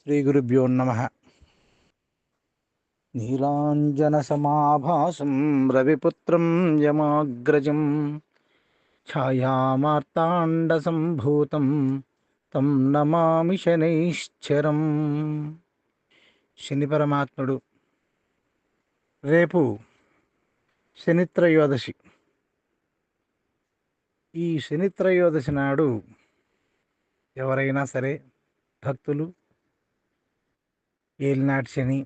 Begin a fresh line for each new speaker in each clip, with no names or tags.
శ్రీగురుభ్యో నమః. నీలాంజనసమాభాసం రవిపుత్రం యమాగ్రజం ఛాయామార్తాండసంభూతం తం నమామి శనైశ్చరం. శని పరమాత్ముడు రేపు శనిత్రయోదశి. ఈ శనిత్రయోదశి నాడు ఎవరైనా సరే భక్తులు ఏలినాటి శని,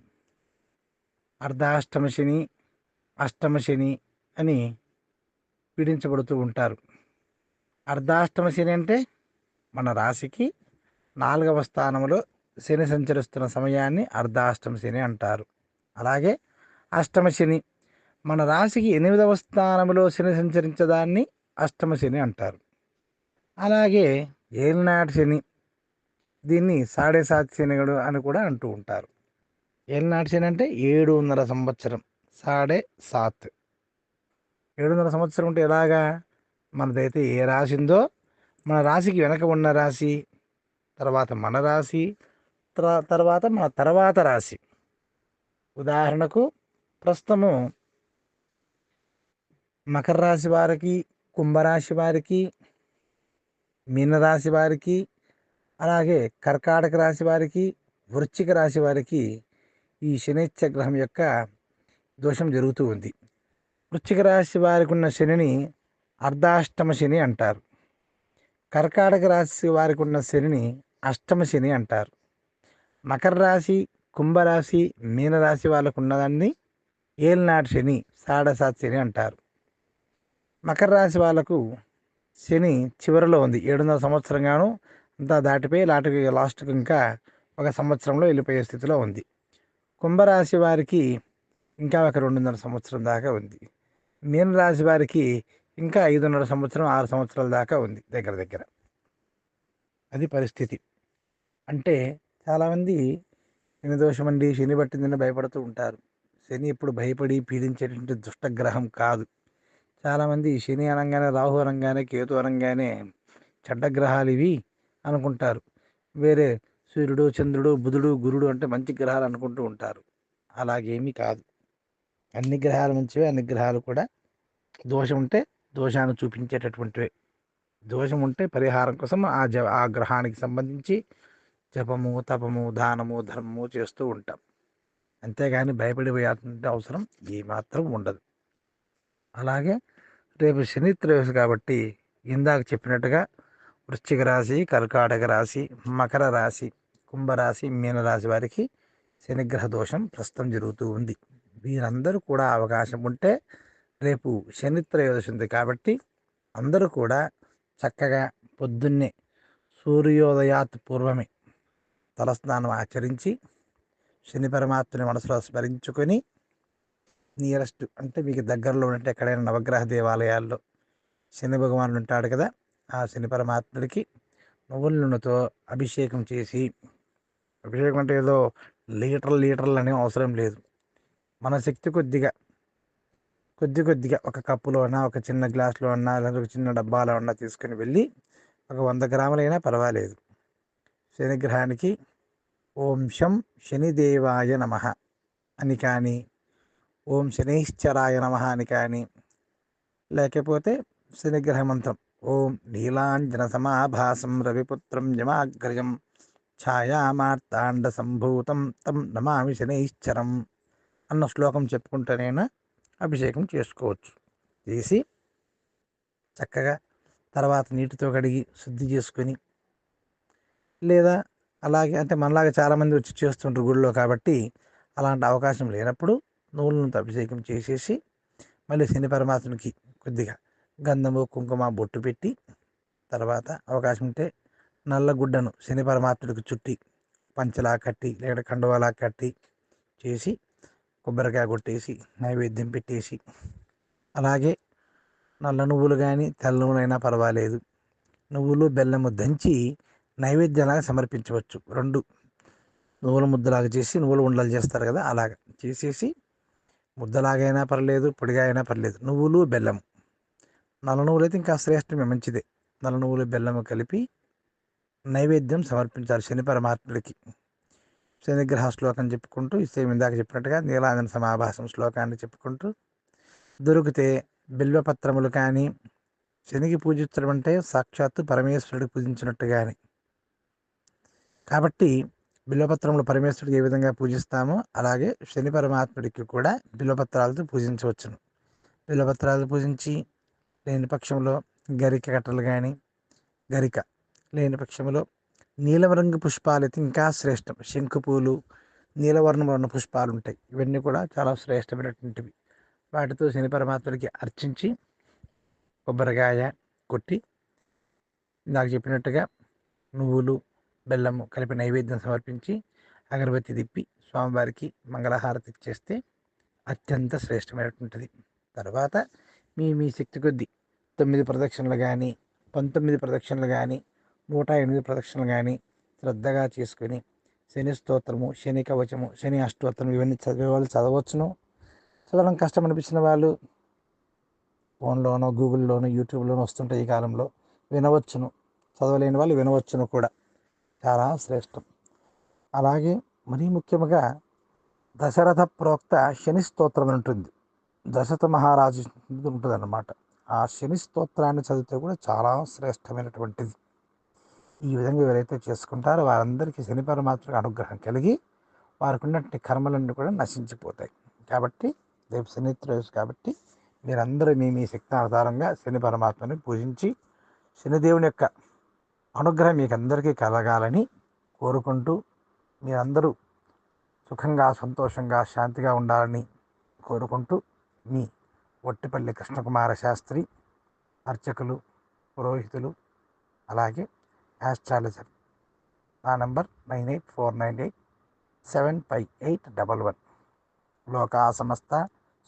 అర్ధాష్టమ శని, అష్టమ శని అని పీడించబడుతూ ఉంటారు. అర్ధాష్టమ శని అంటే మన రాశికి 4వ స్థానంలో శని సంచరిస్తున్న సమయాన్ని అర్ధాష్టమ శని అంటారు. అలాగే అష్టమ శని మన రాశికి 8వ స్థానంలో శని సంచరించదాన్ని అష్టమ శని అంటారు. అలాగే ఏలినాటి శని, దీన్ని 7.5 శనిగడు అని కూడా అంటూ ఉంటారు. ఏలినాటి శని అంటే 7.5 సంవత్సరం. 7.5 7.5 సంవత్సరం అంటే ఎలాగా? మనదైతే ఏ రాశి ఉందో మన రాశికి వెనక ఉన్న రాశి, తర్వాత మన రాశి, తర్వాత మన తర్వాత రాశి. ఉదాహరణకు ప్రస్తుతము మకర రాశి వారికి, కుంభరాశి వారికి, మీనరాశి వారికి, అలాగే కర్కాటక రాశి వారికి, వృశ్చిక రాశి వారికి ఈ శనిచ్చ గ్రహం యొక్క దోషం జరుగుతూ ఉంది. వృశ్చిక రాశి వారికి ఉన్న శనిని అర్ధాష్టమ శని అంటారు. కర్కాటక రాశి వారికి ఉన్న శనిని అష్టమ శని అంటారు. మకర రాశి, కుంభరాశి, మీనరాశి వాళ్ళకు ఉన్నదాన్ని ఏలినాటి శని, 7.5 శని అంటారు. మకర రాశి వాళ్ళకు శని చివరిలో ఉంది, 7.5 సంవత్సరంగాను అంతా దాటిపోయి లాస్ట్కి ఇంకా 1 సంవత్సరంలో వెళ్ళిపోయే స్థితిలో ఉంది. కుంభరాశి వారికి ఇంకా ఒక 2.5 సంవత్సరం దాకా ఉంది. మీనరాశి వారికి ఇంకా 5.5 సంవత్సరం, 6 సంవత్సరాల దాకా ఉంది దగ్గర దగ్గర. అది పరిస్థితి. అంటే చాలామంది శని దోషం అండి, శని పట్టిందని భయపడుతూ ఉంటారు. శని ఎప్పుడు భయపడి పీడించేటువంటి దుష్టగ్రహం కాదు. చాలామంది శని అనగానే, రాహు అనగానే, కేతు అనగానే చెడ్డ గ్రహాలు ఇవి అనుకుంటారు. వేరే సూర్యుడు, చంద్రుడు, బుధుడు, గురుడు అంటే మంచి గ్రహాలు అనుకుంటూ ఉంటారు. అలాగేమీ కాదు. అన్ని గ్రహాలు మంచివే, అన్ని గ్రహాలు కూడా దోషం ఉంటే దోషాన్ని చూపించేటటువంటివే. దోషం ఉంటే పరిహారం కోసం ఆ గ్రహానికి సంబంధించి జపము, తపము, దానము, ధర్మము చేస్తూ ఉంటాం. అంతేగాని భయపడిపోయాల్సిన అవసరం ఏమాత్రం ఉండదు. అలాగే రేపు శని త్రయోదశి కాబట్టి ఇందాక చెప్పినట్టుగా వృశ్చిక రాశి, కర్కాటక రాశి, మకర రాశి, కుంభరాశి, మీనరాశి వారికి శనిగ్రహ దోషం ప్రస్తుతం జరుగుతూ ఉంది. వీరందరూ కూడా అవకాశం ఉంటే రేపు శని త్రయోదశి ఉంది కాబట్టి అందరూ కూడా చక్కగా పొద్దున్నే సూర్యోదయాత్ పూర్వమే తలస్నానం ఆచరించి శని పరమాత్మని మనసులో స్మరించుకొని నియరెస్ట్ అంటే మీకు దగ్గరలో ఉంటే ఎక్కడైనా నవగ్రహ దేవాలయాల్లో శని భగవానుడు ఉంటాడు కదా, ఆ శని పరమాత్ముడికి నువ్వుల నూనెతో అభిషేకం చేసి, అభిషేకం అంటే ఏదో లీటర్లు అనే అవసరం లేదు. మన శక్తి కొద్దిగా ఒక కప్పులో అన్నా, ఒక చిన్న గ్లాసులో అన్నా, లేదా ఒక చిన్న డబ్బాలో అన్నా తీసుకుని వెళ్ళి ఒక 100 గ్రాములైనా పర్వాలేదు శనిగ్రహానికి ఓం శం శనిదేవాయ నమః అని కానీ, ఓం శనైశ్చరాయ నమః అని కానీ, లేకపోతే శనిగ్రహ మంత్రం ఓం నీలాంజన సమాభాసం రవిపుత్రం యమాగ్రజం ఛాయామార్తాండ సంభూతం తం నమామి శనైశ్చరం అన్న శ్లోకం చెప్పుకుంటేనైనా అభిషేకం చేసుకోవచ్చు. చేసి చక్కగా తర్వాత నీటితో కడిగి శుద్ధి చేసుకొని, లేదా అలాగే అంటే మనలాగా చాలామంది వచ్చి చేస్తుంటారు గుడిలో కాబట్టి అలాంటి అవకాశం లేనప్పుడు నువ్వులతో అభిషేకం చేసేసి మళ్ళీ శని పరమాత్మకి కొద్దిగా గంధము, కుంకుమ బొట్టు పెట్టి, తర్వాత అవకాశం ఉంటే నల్ల గుడ్డను శని పరమాత్ముడికి చుట్టి పంచలా కట్టి లేదా కండువాలా కట్టి చేసి కొబ్బరికాయ కొట్టేసి నైవేద్యం పెట్టేసి, అలాగే నల్ల నువ్వులు కానీ తెల్ల నువ్వులైనా పర్వాలేదు, నువ్వులు బెల్లము దంచి నైవేద్యంలాగా సమర్పించవచ్చు. 2 నువ్వుల ముద్దలాగా చేసి, నువ్వుల ఉండలు చేస్తారు కదా, అలాగ చేసేసి ముద్దలాగైనా పర్లేదు, పొడిగా అయినా పర్లేదు, నువ్వులు బెల్లము, నల్ల నువ్వులు అయితే ఇంకా శ్రేష్టమే, మంచిదే. నల్ల నువ్వులు బెల్లము కలిపి నైవేద్యం సమర్పించాలి శని పరమాత్ముడికి. శనిగ్రహ శ్లోకం చెప్పుకుంటూ సేమ్ ఇందాక చెప్పినట్టుగా నీలాంజన సమాభాసం శ్లోకాన్ని చెప్పుకుంటూ, దొరికితే బిల్వపత్రములు కానీ, శనికి పూజించడం అంటే సాక్షాత్తు పరమేశ్వరుడికి పూజించినట్టుగానే కాబట్టి బిల్వపత్రములు పరమేశ్వరుడికి ఏ విధంగా పూజిస్తామో అలాగే శని పరమాత్ముడికి కూడా బిల్వపత్రాలతో పూజించవచ్చును. బిల్వపత్రాలు పూజించి లేని పక్షంలో గరిక కట్టలు కానీ, గరిక లేని పక్షంలో నీలం రంగు పుష్పాలు అయితే ఇంకా శ్రేష్టం. శంకు పూలు, నీలవర్ణంలో ఉన్న పుష్పాలు ఉంటాయి. ఇవన్నీ కూడా చాలా శ్రేష్టమైనటువంటివి. వాటితో శని పరమాత్ముడికి అర్చించి కొబ్బరికాయ కొట్టి నాకు చెప్పినట్టుగా నువ్వులు బెల్లము కలిపి నైవేద్యం సమర్పించి అగరబత్తి తిప్పి స్వామివారికి మంగళహారతి ఇచ్చేస్తే అత్యంత శ్రేష్టమైనటువంటిది. తర్వాత మీ శక్తి కొద్దీ 9 ప్రదక్షిణలు కానీ, 19 ప్రదక్షిణలు కానీ, 108 ప్రదక్షిణలు కానీ శ్రద్ధగా చేసుకుని శని స్తోత్రము, శని కవచము, శని అష్టోత్తరం ఇవన్నీ చదివే వాళ్ళు చదవచ్చును. చదవడం కష్టం అనిపించిన వాళ్ళు ఫోన్లోనో, గూగుల్లోనో, యూట్యూబ్లోనో వస్తుంటాయి ఈ కాలంలో, వినవచ్చును. చదవలేని వాళ్ళు వినవచ్చును కూడా. చాలా శ్రేష్టం. అలాగే మరీ ముఖ్యంగా దశరథ ప్రోక్త శని స్తోత్రం ఉంటుంది. దశరథ మహారాజు ఉంటుంది అన్నమాట. ఆ శని స్తోత్రాన్ని చదివితే కూడా చాలా శ్రేష్టమైనటువంటిది. ఈ విధంగా ఎవరైతే చేసుకుంటారో వారందరికీ శని పరమాత్మ అనుగ్రహం కలిగి వారికి ఉన్నటువంటి కర్మలన్నీ కూడా నశించిపోతాయి. కాబట్టి రేపు శని త్రయోదశి కాబట్టి మీరందరూ మీ శక్తి ఆధారంగా శని పరమాత్మని పూజించి శనిదేవుని యొక్క అనుగ్రహం మీకు అందరికీ కలగాలని కోరుకుంటూ మీరందరూ సుఖంగా, సంతోషంగా, శాంతిగా ఉండాలని కోరుకుంటూ మీ ఒట్టిపల్లి కృష్ణకుమార శాస్త్రి, అర్చకులు, పురోహితులు, అలాగే ఆస్ట్రాలజర్. నా నంబర్ 9849875811. లోకా సమస్త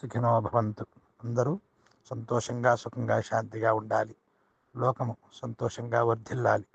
సుఖినో భవంతు. అందరూ సంతోషంగా, సుఖంగా, శాంతిగా ఉండాలి. లోకము సంతోషంగా వర్ధిల్లాలి.